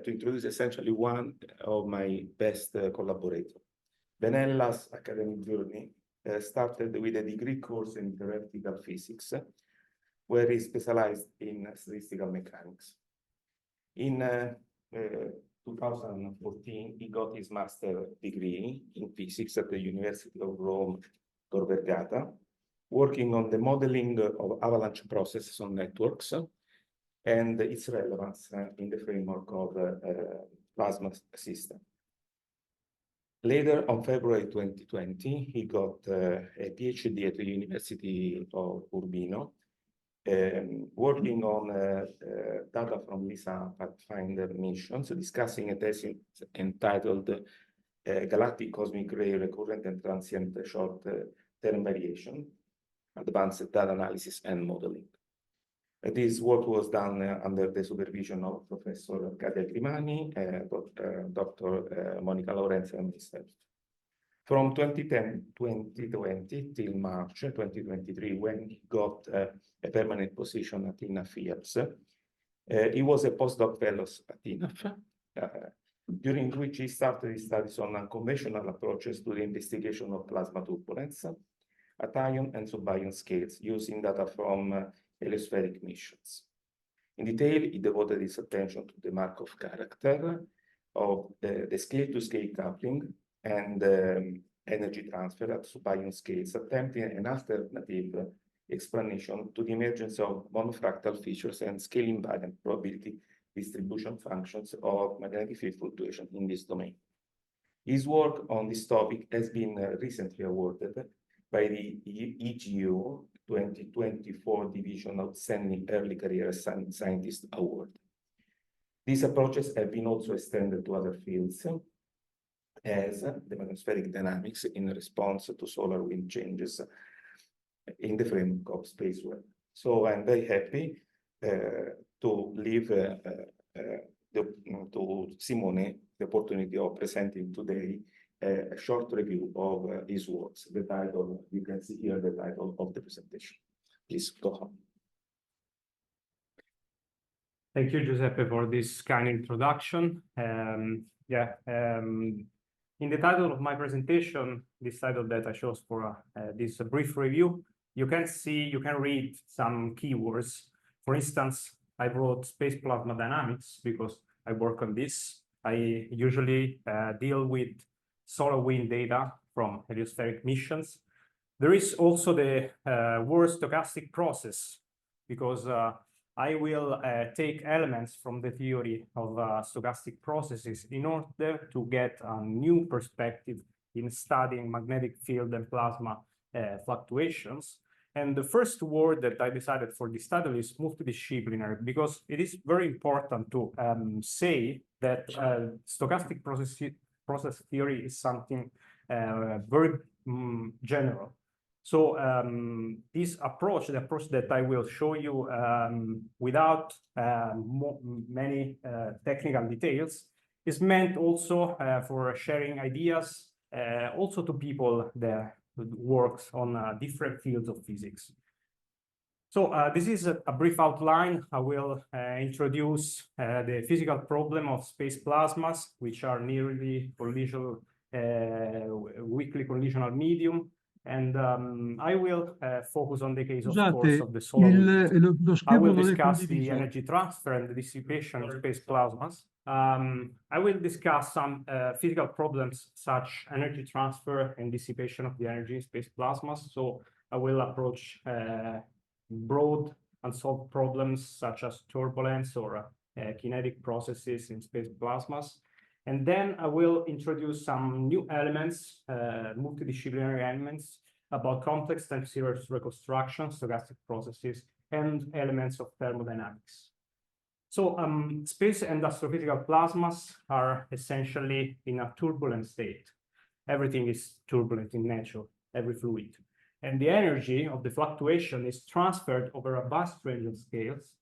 to introduce essentially one of my best collaborators. Benella's academic journey started with a degree course in theoretical physics, where he specialized in statistical mechanics. In 2014, he got his master's degree in physics at the University of Rome, Tor Vergata, working on the modeling of avalanche processes on networks and its relevance in the framework of plasma system. Later, on February 2020, he got a PhD at the University of Urbino, working on data from LISA Pathfinder missions, discussing a thesis entitled Galactic Cosmic Ray Recurrent and Transient Short-Term Variation, Advanced Data Analysis and Modeling. This work was done under the supervision of Professor Katia Grimani, Dr. Monica Lorenzo, and myself. From 2020 till March 2023, when he got a permanent position at IAPS, he was a postdoc fellow at INAF, during which he started his studies on unconventional approaches to the investigation of plasma turbulence at ion and subion scales, using data from heliospheric missions. In detail, he devoted his attention to the Markov character of the scale-to-scale coupling and energy transfer at subion scales, attempting an alternative explanation to the emergence of monofractal features and scale invariant probability distribution functions of magnetic field fluctuation in this domain. His work on this topic has been recently awarded by the EGU 2024 Division Outstanding Early Career Scientist Award. These approaches have been also extended to other fields, as the atmospheric dynamics in response to solar wind changes in the framework of space weather. So I'm very happy to leave to Simone the opportunity of presenting today a short review of his works. The title, you can see here the title of the presentation. Please go on. Thank you, Giuseppe, for this kind introduction. In the title of my presentation, this title that I chose for this brief review, you can read some keywords. For instance, I wrote space plasma dynamics because I work on this. I usually deal with solar wind data from heliospheric missions. There is also the word stochastic process, because I will take elements from the theory of stochastic processes in order to get a new perspective in studying magnetic field and plasma fluctuations. And the first word that I decided for this title is multidisciplinary, because it is very important to say that stochastic process theory is something very general. So this approach, the approach that I will show you without many technical details, is meant also for sharing ideas, also to people that works on different fields of physics. So this is a brief outline. I will introduce the physical problem of space plasmas, which are nearly collisional, weakly collisional medium. And I will focus on the case, of course, of the solar wind. I will discuss the energy transfer and the dissipation of space plasmas. I will discuss some physical problems such energy transfer and dissipation of the energy in space plasmas. So I will approach broad unsolved problems such as turbulence or kinetic processes in space plasmas. And then I will introduce some new elements, multidisciplinary elements, about complex time series reconstruction, stochastic processes, and elements of thermodynamics. So space and astrophysical plasmas are essentially in a turbulent state. Everything is turbulent in nature, every fluid. And the energy of the fluctuation is transferred over a vast range of scales.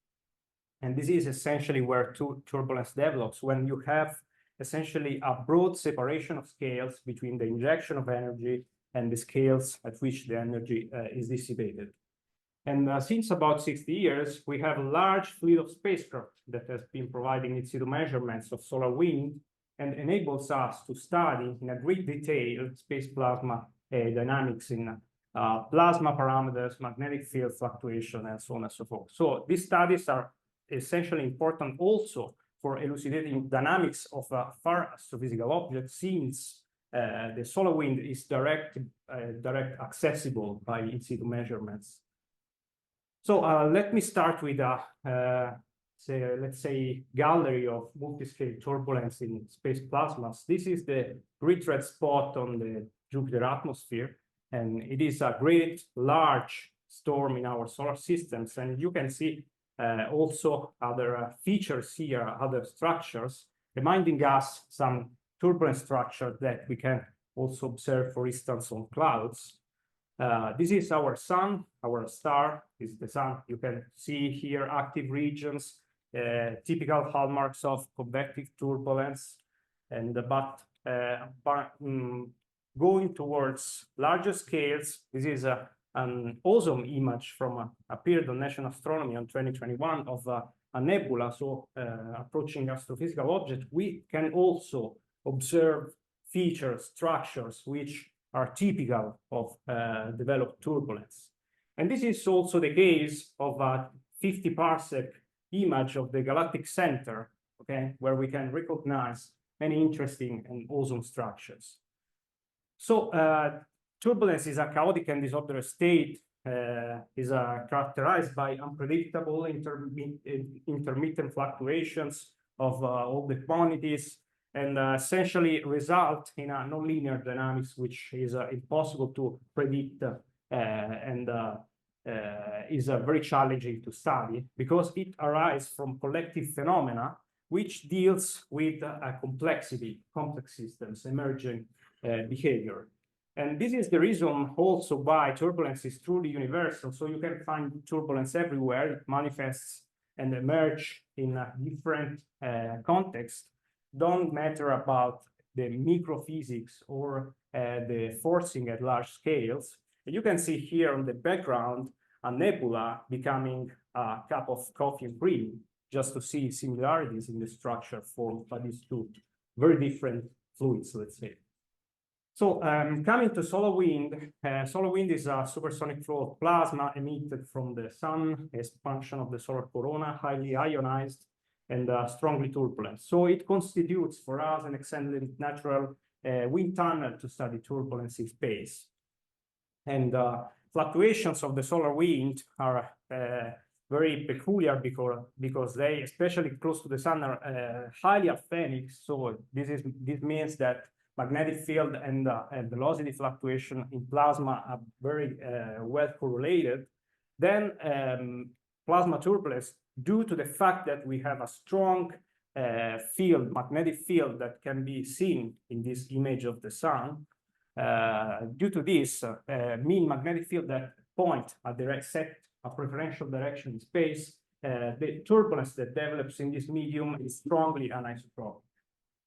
And this is essentially where turbulence develops, when you have essentially a broad separation of scales between the injection of energy and the scales at which the energy is dissipated. And since about 60 years, we have a large fleet of spacecraft that has been providing in situ measurements of solar wind and enables us to study in a great detail space plasma dynamics in plasma parameters, magnetic field fluctuation, and so on and so forth. So these studies are essentially important also for elucidating dynamics of far astrophysical objects, since the solar wind is direct accessible by in situ measurements. So let me start with a let's say gallery of multi-scale turbulence in space plasmas. This is the grid red spot on the Jupiter atmosphere, and it is a great large storm in our solar systems. And you can see also other features here, other structures, reminding us some turbulent structure that we can also observe, for instance, on clouds. This is our sun, our star is the sun. You can see here active regions, typical hallmarks of convective turbulence, and going towards larger scales. This is an awesome image from appeared on National Astronomy on 2021 of a nebula, so approaching astrophysical object. We can also observe features, structures, which are typical of developed turbulence. And this is also the case of a 50 parsec image of the galactic center, okay, where we can recognize many interesting and awesome structures. So turbulence is a chaotic and disordered state, is characterized by unpredictable intermittent fluctuations of all the quantities, and essentially result in a nonlinear dynamics, which is impossible to predict and is very challenging to study, because it arises from collective phenomena which deals with complexity, complex systems, emerging behavior. And this is the reason also why turbulence is truly universal. So you can find turbulence everywhere. It manifests and emerges in a different context. Don't matter about the microphysics or the forcing at large scales. And you can see here on the background a nebula becoming a cup of coffee and cream, just to see similarities in the structure formed by these two very different fluids, let's say. So coming to solar wind is a supersonic flow of plasma emitted from the sun as function of the solar corona, highly ionized and strongly turbulent. So it constitutes for us an excellent natural wind tunnel to study turbulence in space. And fluctuations of the solar wind are very peculiar because they, especially close to the sun, are highly aphanic. So this means that magnetic field and velocity fluctuation in plasma are very well correlated. Then plasma turbulence, due to the fact that we have a strong magnetic field that can be seen in this image of the sun, due to this mean magnetic field that point a preferential direction in space, the turbulence that develops in this medium is strongly anisotropic.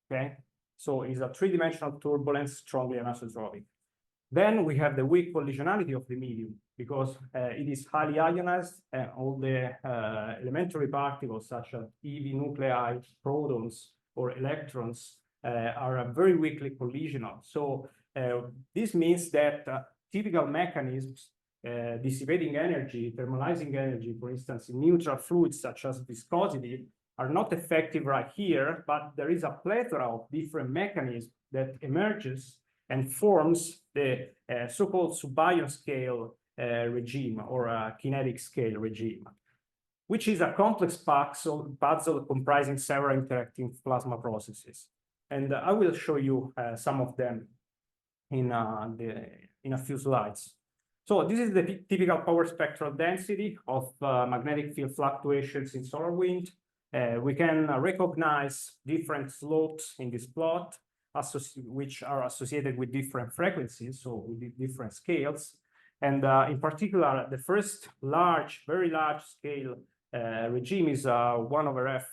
Okay, so it's a three-dimensional turbulence, strongly anisotropic. Then we have the weak collisionality of the medium, because it is highly ionized, and all the elementary particles such as EV nuclei, protons, or electrons are very weakly collisional. So this means that typical mechanisms dissipating energy, thermalizing energy, for instance, in neutral fluids such as viscosity, are not effective right here, but there is a plethora of different mechanisms that emerges and forms the so-called subion scale regime, or a kinetic scale regime, which is a complex puzzle comprising several interacting plasma processes. And I will show you some of them in a few slides. So this is the typical power spectral density of magnetic field fluctuations in solar wind. We can recognize different slopes in this plot, which are associated with different frequencies, so with different scales. And in particular, the first very large scale regime is 1/f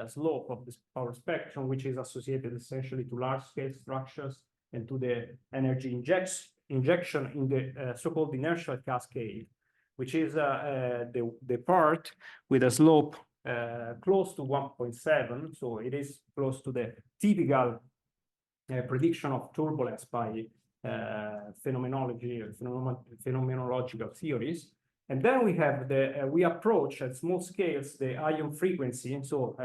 slope of this power spectrum, which is associated essentially to large scale structures and to the energy injection in the so-called inertial cascade. which is the part with a slope close to 1.7. So it is close to the typical prediction of turbulence by phenomenology or phenomenological theories. And then we have we approach at small scales the ion frequency, so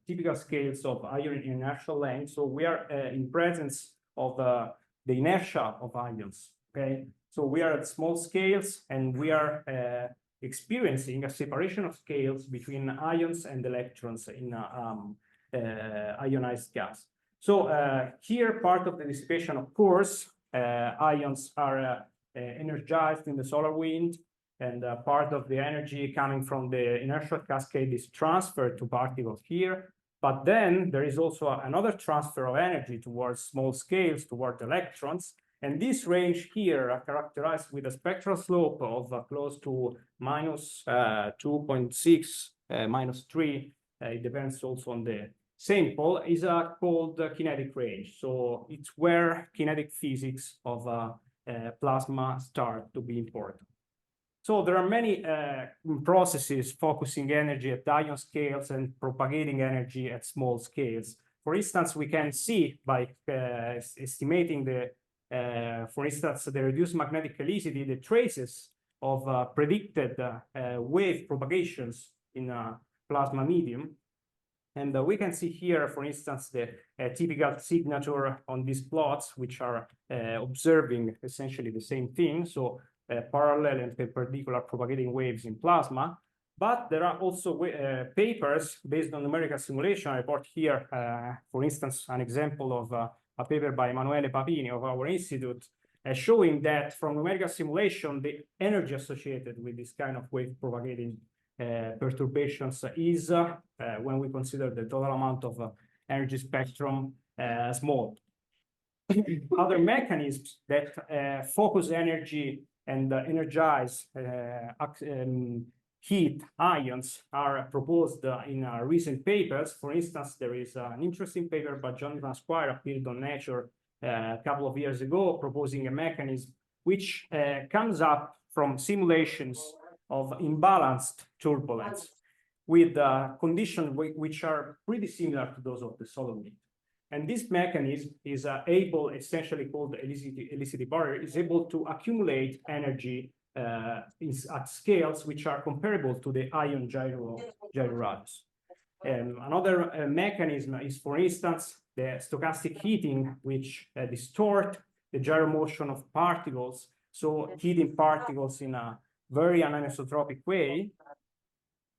typical scales of ion inertial length. So we are in presence of the inertia of ions, okay? So we are at small scales, and we are experiencing a separation of scales between ions and electrons in ionized gas. So here, part of the dissipation, of course, ions are energized in the solar wind, and part of the energy coming from the inertial cascade is transferred to particles here. But then there is also another transfer of energy towards small scales, towards electrons. And this range here are characterized with a spectral slope of close to minus 2.6, minus 3. It depends also on the sample, is called kinetic range. So it's where kinetic physics of plasma start to be important. So there are many processes focusing energy at ion scales and propagating energy at small scales. For instance, we can see by estimating the, for instance, the reduced magnetic helicity, the traces of predicted wave propagations in a plasma medium. And we can see here, for instance, the typical signature on these plots, which are observing essentially the same thing. So parallel and perpendicular propagating waves in plasma. But there are also papers based on numerical simulation. I brought here, for instance, an example of a paper by Emanuele Papini of our institute, showing that from numerical simulation, the energy associated with this kind of wave propagating perturbations is, when we consider the total amount of energy spectrum, small. Other mechanisms that focus energy and energize heat ions are proposed in recent papers. For instance, there is an interesting paper by Jonathan Squire appeared on Nature a couple of years ago, proposing a mechanism which comes up from simulations of imbalanced turbulence with conditions which are pretty similar to those of the solar wind. And this mechanism is able, essentially called helicity barrier, is able to accumulate energy at scales which are comparable to the ion gyro radius. Another mechanism is, for instance, the stochastic heating, which distort the gyro motion of particles, so heating particles in a very anisotropic way.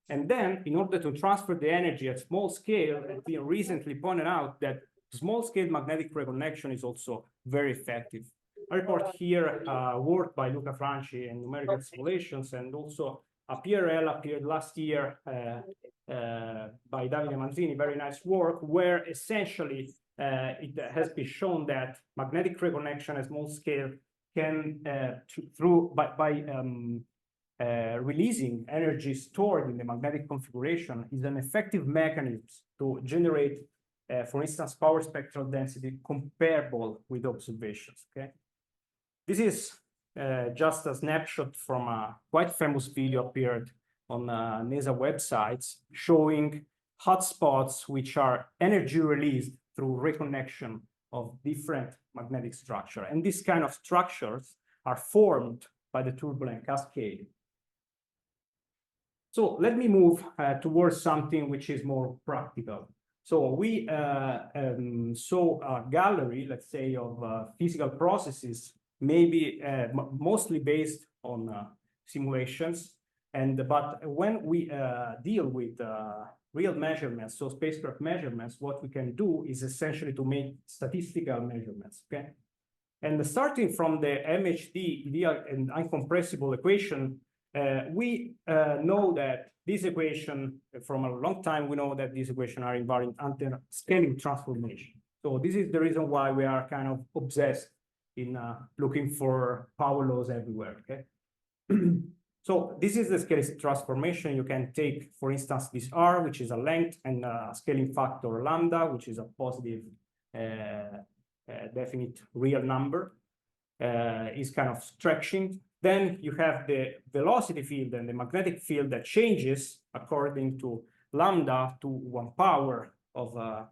And then, in order to transfer the energy at small scale, we recently pointed out that small-scale magnetic reconnection is also very effective. I report here work by Luca Franci and numerical simulations, and also a PRL appeared last year by Davide Manzini, very nice work, where essentially it has been shown that magnetic reconnection at small scale can, by releasing energy stored in the magnetic configuration, is an effective mechanism to generate for instance, power spectral density comparable with observations, okay? This is just a snapshot from a quite famous video appeared on NASA websites showing hotspots which are energy released through reconnection of different magnetic structure. And these kind of structures are formed by the turbulent cascade. So let me move towards something which is more practical. So we saw a gallery, let's say, of physical processes, maybe mostly based on simulations. But when we deal with real measurements, so spacecraft measurements, what we can do is essentially to make statistical measurements, okay? And starting from the MHD, ideal and incompressible equation, we know that this equation, from a long time, we know that these equations are invariant under scaling transformation. So this is the reason why we are kind of obsessed in looking for power laws everywhere, okay? So this is the scaling transformation. You can take, for instance, this R, which is a length, and a scaling factor lambda, which is a positive definite real number, is kind of stretching Then you have the velocity field and the magnetic field that changes according to lambda to 1 power of a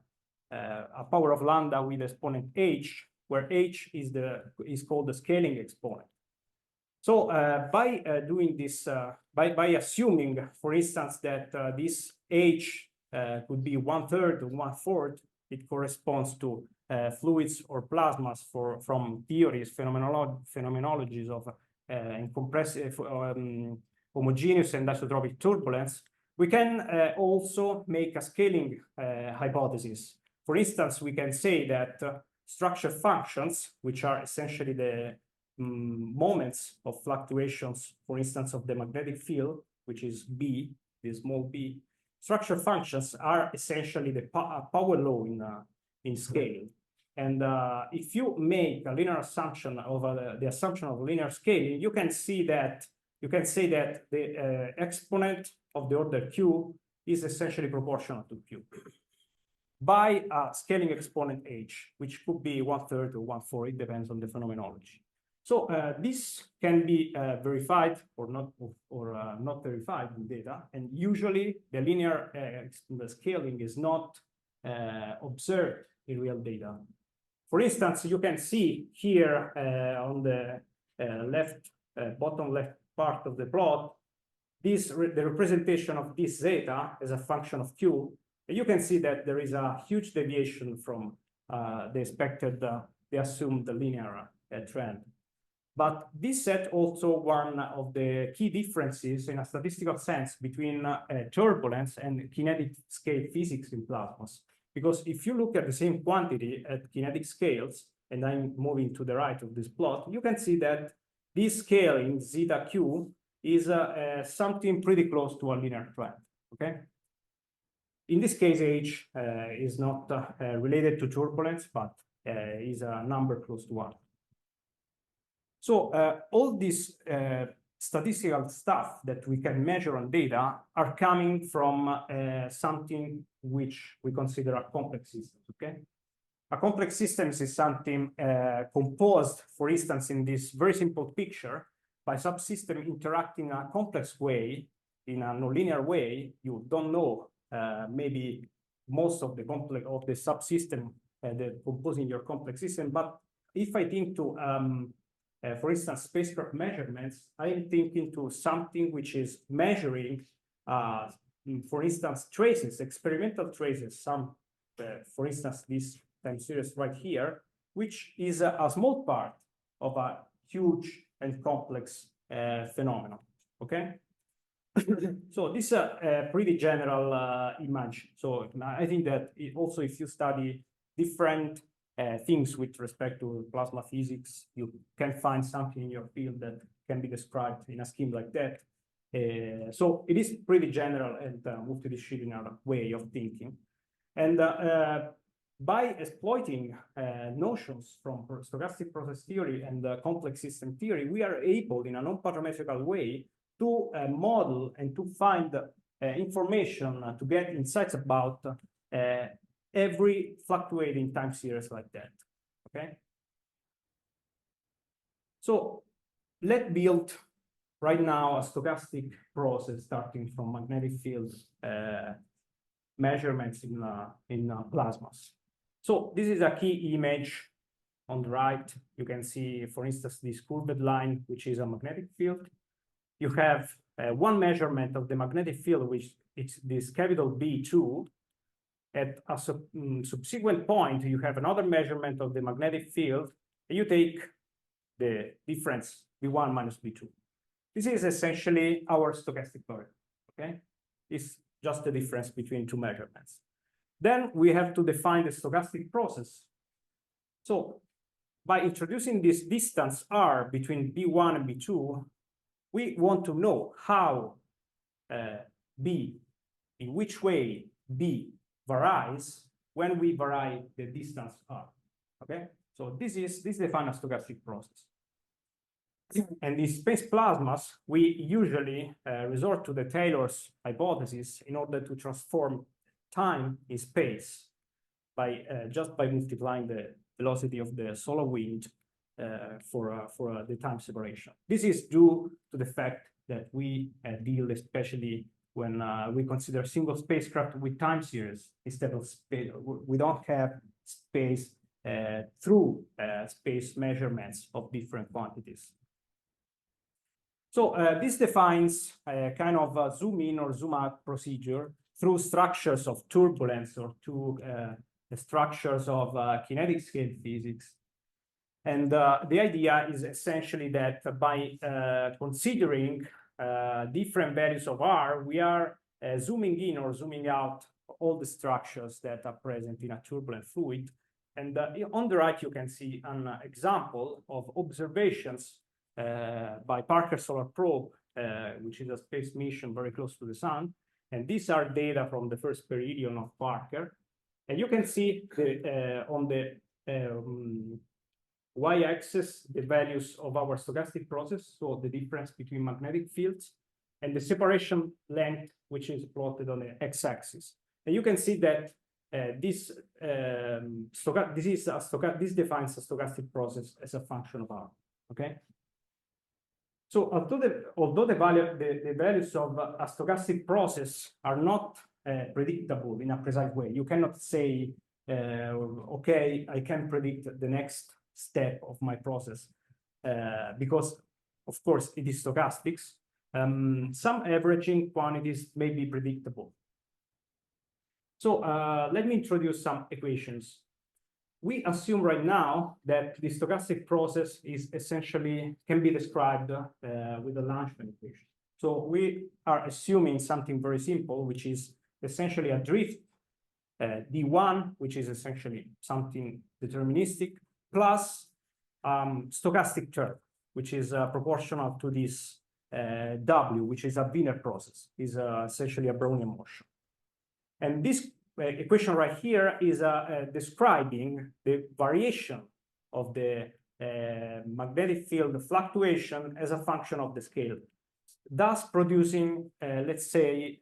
power of lambda with exponent h, where h is called the scaling exponent. So by doing this, by assuming, for instance, that this h could be 1/3 or 1/4, it corresponds to fluids or plasmas from theories, phenomenologies of incompressive, homogeneous and isotropic turbulence. We can also make a scaling hypothesis. For instance, we can say that structure functions, which are essentially the moments of fluctuations, for instance, of the magnetic field, which is B, the small b, structure functions are essentially the power law in scaling. And if you make a linear assumption of the assumption of linear scaling, you can say that the exponent of the order q is essentially proportional to q by a scaling exponent h, which could be 1/3 or 1/4. It depends on the phenomenology. So this can be verified or not verified in data, and usually the linear the scaling is not observed in real data. For instance, you can see here on the bottom left part of the plot, the representation of this zeta as a function of q. You can see that there is a huge deviation from the expected, the assumed linear trend. But this set also one of the key differences in a statistical sense between turbulence and kinetic scale physics in plasmas. Because if you look at the same quantity at kinetic scales, and I'm moving to the right of this plot, you can see that this scaling zeta q is something pretty close to a linear trend, okay? In this case, h is not related to turbulence, but is a number close to 1. So all this statistical stuff that we can measure on data are coming from something which we consider a complex system, okay? A complex system is something composed, for instance, in this very simple picture, by subsystem interacting in a complex way, in a nonlinear way. You don't know maybe most of the complex of the subsystem that composing your complex system, but if I think to for instance, spacecraft measurements, I'm thinking to something which is measuring, for instance, traces, experimental traces, some, for instance, this time series right here, which is a small part of a huge and complex phenomenon, okay? So this is a pretty general image. So I think that also if you study different things with respect to plasma physics, you can find something in your field that can be described in a scheme like that. So it is pretty general and multidisciplinary way of thinking. And by exploiting notions from stochastic process theory and complex system theory, we are able in a non-parametrical way to model and to find information to get insights about every fluctuating time series like that, okay? So let's build right now a stochastic process starting from magnetic field measurements in plasmas. So this is a key image on the right. You can see, for instance, this curved line, which is a magnetic field. You have one measurement of the magnetic field, which is this capital B2. At a subsequent point, you have another measurement of the magnetic field, and you take the difference B1 minus B2. This is essentially our stochastic theory, okay? It's just the difference between two measurements. Then we have to define the stochastic process. So by introducing this distance R between B1 and B2, we want to know how B, in which way B varies when we vary the distance R, okay? So this defines a stochastic process. And in space plasmas, we usually resort to the Taylor's hypothesis in order to transform time in space by just by multiplying the velocity of the solar wind for the time separation. This is due to the fact that we deal especially when we consider single spacecraft with time series instead of space. We don't have space through space measurements of different quantities. So this defines a kind of a zoom in or zoom out procedure through structures of turbulence or through structures of kinetic scale physics. And the idea is essentially that by considering different values of R, we are zooming in or zooming out all the structures that are present in a turbulent fluid. And on the right, you can see an example of observations by Parker Solar Probe, which is a space mission very close to the sun. And these are data from the first perihelion of Parker. And you can see on the y-axis the values of our stochastic process, so the difference between magnetic fields, and the separation length, which is plotted on the x-axis. And you can see that this defines a stochastic process as a function of R. Okay. So although the values of a stochastic process are not predictable in a precise way, you cannot say, okay, I can predict the next step of my process because, of course, it is stochastics. Some averaging quantities may be predictable. So let me introduce some equations. We assume right now that the stochastic process is essentially can be described with the Langevin equation. So we are assuming something very simple, which is essentially a drift d1, which is essentially something deterministic, plus stochastic term, which is proportional to this W, which is a Wiener process, is essentially a Brownian motion. And this equation right here is describing the variation of the magnetic field fluctuation as a function of the scale, thus producing, let's say,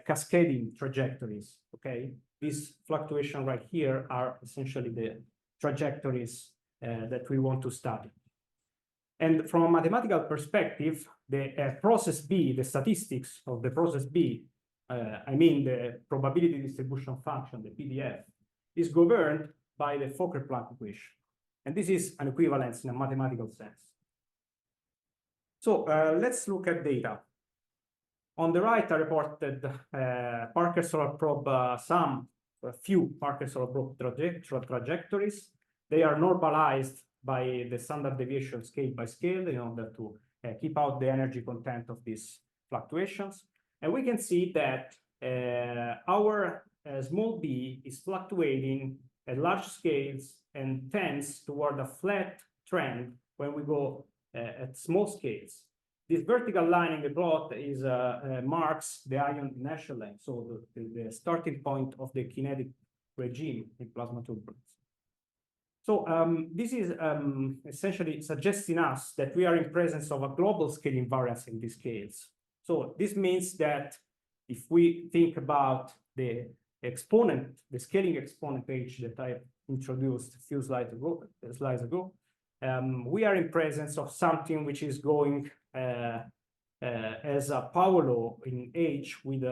cascading trajectories. Okay, these fluctuations right here are essentially the trajectories that we want to study. And from a mathematical perspective, the process B, the statistics of the process B, I mean the probability distribution function, the PDF, is governed by the Fokker-Planck equation. And this is an equivalence in a mathematical sense. So let's look at data. On the right, I reported Parker Solar Probe a few Parker Solar Probe trajectories. They are normalized by the standard deviation scale by scale in order to keep out the energy content of these fluctuations. And we can see that our small b is fluctuating at large scales and tends toward a flat trend when we go at small scales. This vertical line in the plot is marks the ion inertial length, so the starting point of the kinetic regime in plasma turbulence. So this is essentially suggesting us that we are in presence of a global scaling variance in these scales. So this means that if we think about the exponent, the scaling exponent H that I introduced a few slides ago, we are in presence of something which is going as a power law in H with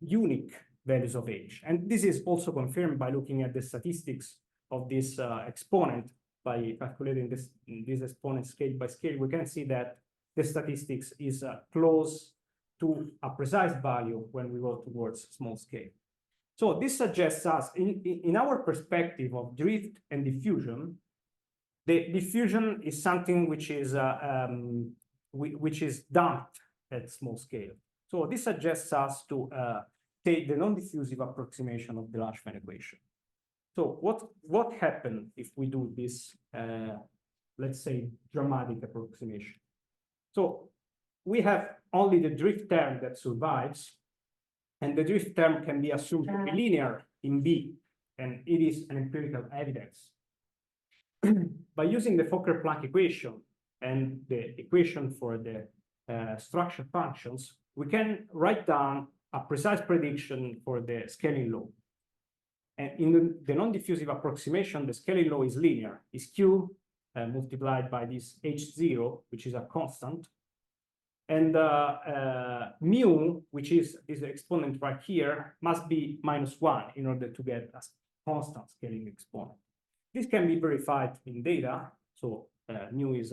unique values of H. And this is also confirmed by looking at the statistics of this exponent. By calculating this exponent scale by scale, we can see that the statistics is close to a precise value when we go towards small scale. So this suggests us, in our perspective of drift and diffusion, the diffusion is something which is dumped at small scale. So this suggests us to take the non-diffusive approximation of the Langevin equation. So what happened if we do this, let's say, dramatic approximation? So we have only the drift term that survives, and the drift term can be assumed to be linear in B, and it is an empirical evidence. By using the Fokker-Planck equation and the equation for the structure functions, we can write down a precise prediction for the scaling law. And in the non-diffusive approximation, the scaling law is linear, is Q multiplied by this H0, which is a constant. And mu, which is this exponent right here, must be -1 in order to get a constant scaling exponent. This can be verified in data. So mu is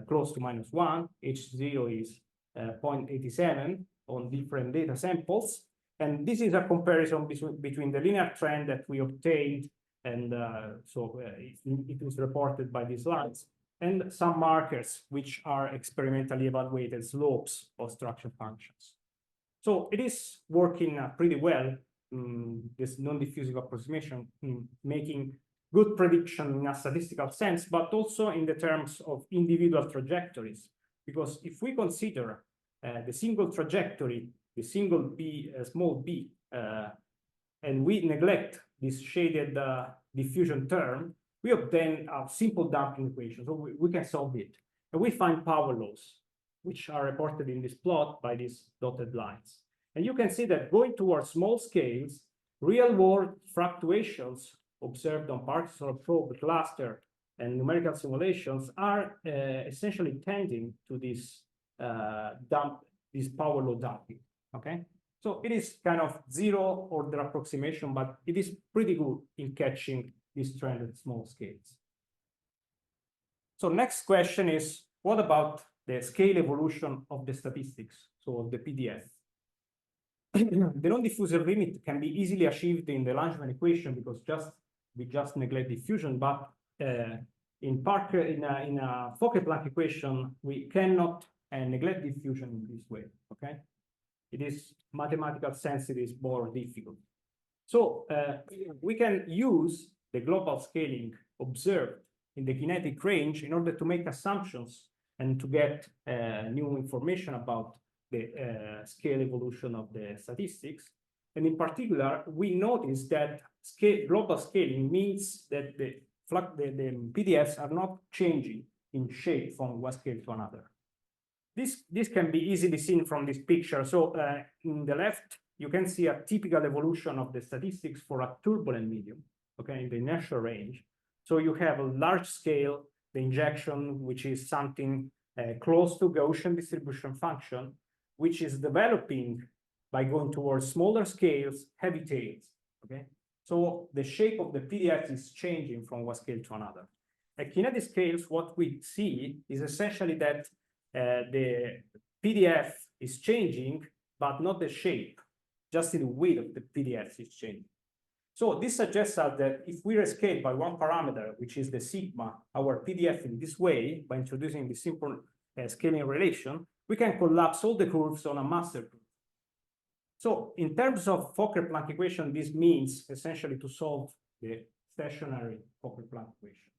close to -1, H0 is 0.87 on different data samples. And this is a comparison between the linear trend that we obtained, and it was reported by these lines, and some markers which are experimentally evaluated slopes of structure functions. So it is working pretty well, this non-diffusive approximation, making good prediction in a statistical sense, but also in the terms of individual trajectories. Because if we consider the single trajectory, the single b, small b, and we neglect this shaded diffusion term, we obtain a simple damping equation. So we can solve it. And we find power laws, which are reported in this plot by these dotted lines. And you can see that going towards small scales, real-world fluctuations observed on particle probe cluster and numerical simulations are essentially tending to this this power law damping. Okay, so it is kind of zero order approximation, but it is pretty good in catching this trend at small scales. So next question is, what about the scale evolution of the statistics, so of the PDF? The non-diffusive limit can be easily achieved in the Langevin equation because we just neglect diffusion, but in a Fokker-Planck equation, we cannot neglect diffusion in this way. Okay, it is mathematical sense, it is more difficult. So we can use the global scaling observed in the kinetic range in order to make assumptions and to get new information about the scale evolution of the statistics. And in particular, we notice that global scaling means that the PDFs are not changing in shape from one scale to another. This can be easily seen from this picture. So in the left, you can see a typical evolution of the statistics for a turbulent medium, okay, in the inertial range. So you have a large scale, the injection, which is something close to Gaussian distribution function, which is developing by going towards smaller scales, heavy tails, okay? So the shape of the PDF is changing from one scale to another. At kinetic scales, what we see is essentially that the PDF is changing, but not the shape, just the width of the PDF is changing. So this suggests us that if we rescale by one parameter, which is the sigma, our PDF in this way, by introducing the simple scaling relation, we can collapse all the curves on a master curve. So in terms of Fokker-Planck equation, this means essentially to solve the stationary Fokker-Planck equation,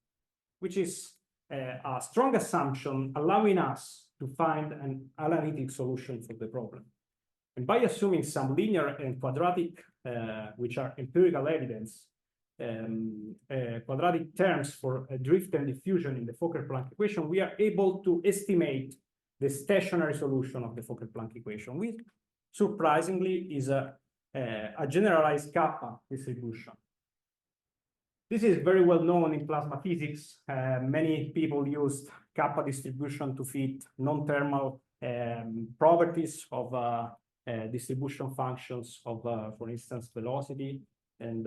which is a strong assumption allowing us to find an analytic solution for the problem. And by assuming some linear and quadratic, which are empirical evidence, quadratic terms for drift and diffusion in the Fokker-Planck equation, we are able to estimate the stationary solution of the Fokker-Planck equation, which surprisingly is a generalized kappa distribution. This is very well known in plasma physics. Many people used kappa distribution to fit non-thermal properties of distribution functions of, for instance, velocity, and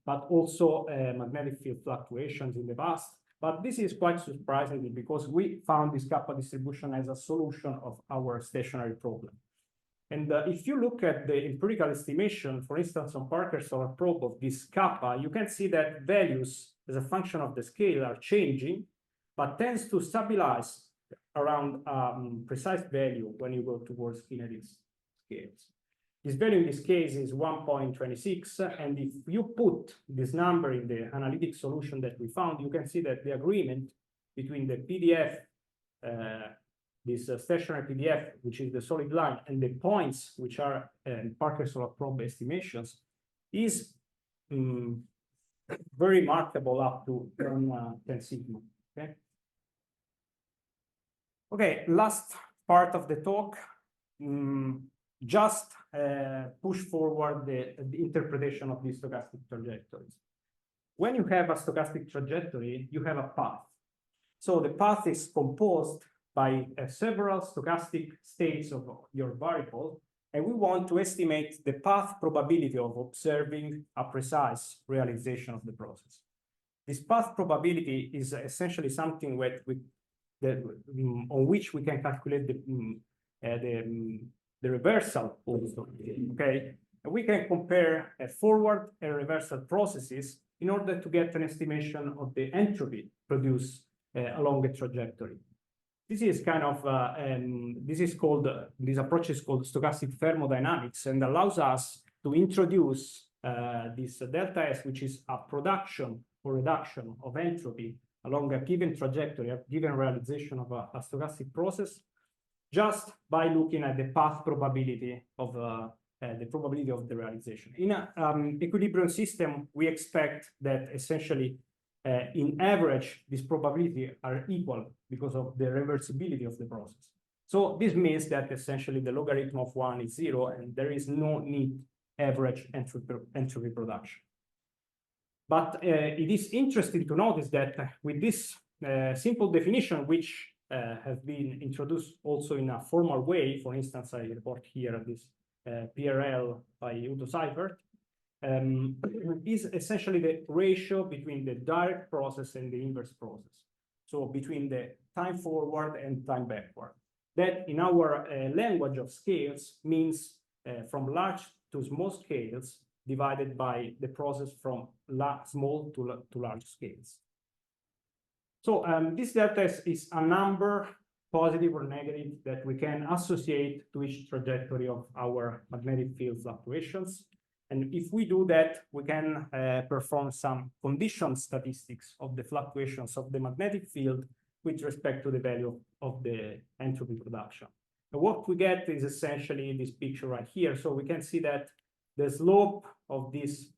but also magnetic field fluctuations in the past. But this is quite surprising because we found this kappa distribution as a solution of our stationary problem. And if you look at the empirical estimation, for instance, on Parker's solar probe of this kappa, you can see that values as a function of the scale are changing, but tends to stabilize around precise value when you go towards kinetic scales. This value in this case is 1.26, and if you put this number in the analytic solution that we found, you can see that the agreement between the PDF, this stationary PDF, which is the solid line, and the points, which are Parker's solar probe estimations, is very remarkable up to 10 sigma. Okay. Okay, last part of the talk. Just push forward the interpretation of these stochastic trajectories. When you have a stochastic trajectory, you have a path. So the path is composed by several stochastic states of your variable, and we want to estimate the path probability of observing a precise realization of the process. This path probability is essentially something on which we can calculate the reversal also, okay? And we can compare forward and reversal processes in order to get an estimation of the entropy produced along a trajectory. This is kind of, this approach is called stochastic thermodynamics and allows us to introduce this delta S, which is a production or reduction of entropy along a given trajectory, a given realization of a stochastic process, just by looking at the path probability of the probability of the realization. In an equilibrium system, we expect that essentially in average, this probability are equal because of the reversibility of the process. So this means that essentially the logarithm of 1 is 0 and there is no need average entropy production. But it is interesting to notice that with this simple definition, which has been introduced also in a formal way, for instance, I report here this PRL by Udo Seifert, is essentially the ratio between the direct process and the inverse process. So between the time forward and time backward. That in our language of scales means from large to small scales divided by the process from small to large scales. So this delta is a number, positive or negative, that we can associate to each trajectory of our magnetic field fluctuations. And if we do that, we can perform some condition statistics of the fluctuations of the magnetic field with respect to the value of the entropy production. And what we get is essentially this picture right here. So we can see that the slope of this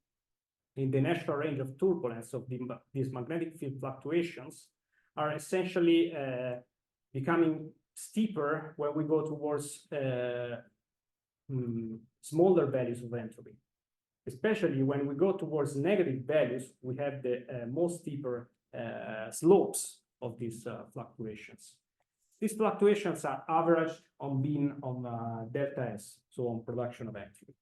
in the natural range of turbulence of these magnetic field fluctuations are essentially becoming steeper when we go towards smaller values of entropy. Especially when we go towards negative values, we have the most steeper slopes of these fluctuations. These fluctuations are averaged on being on delta S, so on production of entropy.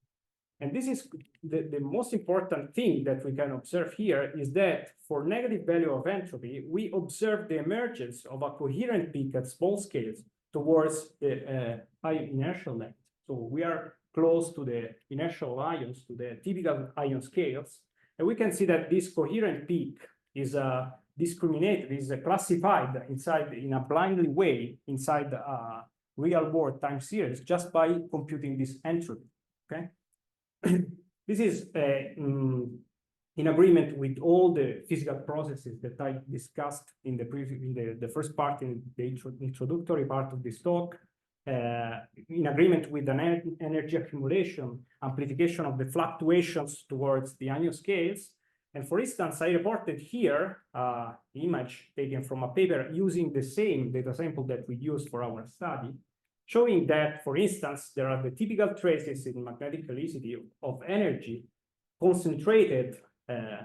And this is the most important thing that we can observe here is that for negative value of entropy, we observe the emergence of a coherent peak at small scales towards the high inertial length. So we are close to the inertial ions, to the typical ion scales. And we can see that this coherent peak is discriminated, is classified inside in a blindly way inside a real world time series just by computing this entropy, okay? This is in agreement with all the physical processes that I discussed in the first part, in the introductory part of this talk, in agreement with an energy accumulation, amplification of the fluctuations towards the ion scales. And for instance, I reported here the image taken from a paper using the same data sample that we used for our study, showing that, for instance, there are the typical traces in magnetic helicity of energy concentrated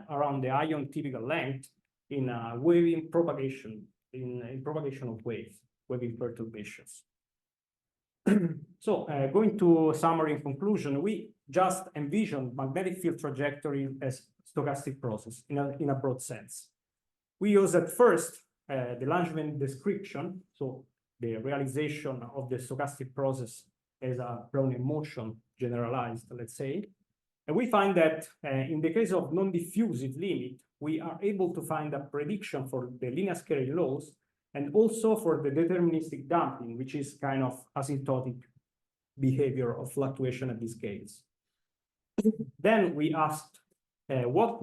around the ion typical length in waving propagation, in propagation of waves, waving perturbations. So going to summary and conclusion, we just envisioned magnetic field trajectory as stochastic process in a broad sense. We use at first the Langevin description, so the realization of the stochastic process as a Brownian motion generalized, let's say. And we find that in the case of non-diffusive limit, we are able to find a prediction for the linear scaling laws and also for the deterministic damping, which is kind of asymptotic behavior of fluctuation at these scales. Then we asked what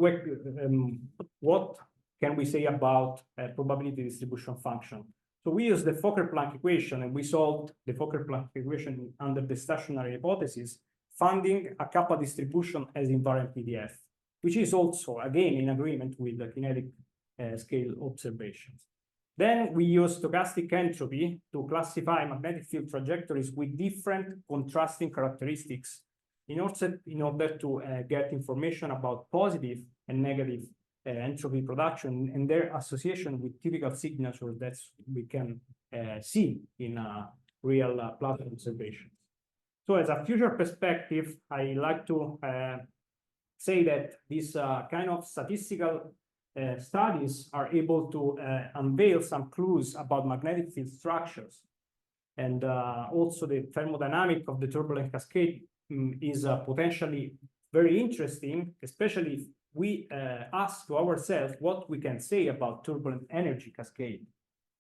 can we say about probability distribution function? So we used the Fokker-Planck equation and we solved the Fokker-Planck equation under the stationary hypothesis, finding a kappa distribution as invariant PDF, which is also, again, in agreement with the kinetic scale observations. Then we use stochastic entropy to classify magnetic field trajectories with different contrasting characteristics in order to get information about positive and negative entropy production and their association with typical signatures that we can see in real plasma observations. So as a future perspective, I like to say that these kind of statistical studies are able to unveil some clues about magnetic field structures. And also the thermodynamic of the turbulent cascade is potentially very interesting, especially if we ask to ourselves what we can say about turbulent energy cascade,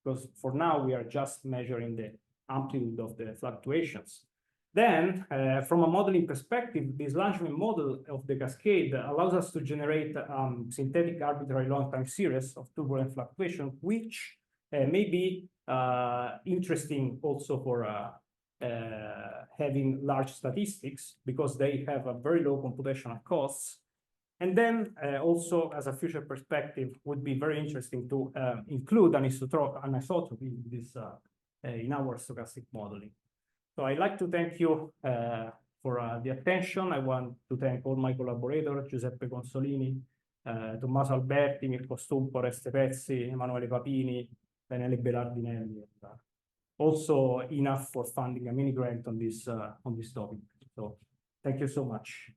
because for now we are just measuring the amplitude of the fluctuations. Then, from a modeling perspective, this Langevin model of the cascade allows us to generate synthetic arbitrary long-time series of turbulent fluctuation, which may be interesting also for having large statistics, because they have a very low computational costs. And then also as a future perspective would be very interesting to include anisotropy in this in our stochastic modeling. So I'd like to thank you for the attention. I want to thank all my collaborators, Giuseppe Consolini, Tommaso Alberti, Mirko Stumpo, Oreste Pezzi, Emanuele Papini, Benella Belardinelli, and also enough for funding a mini grant on this topic. So thank you so much.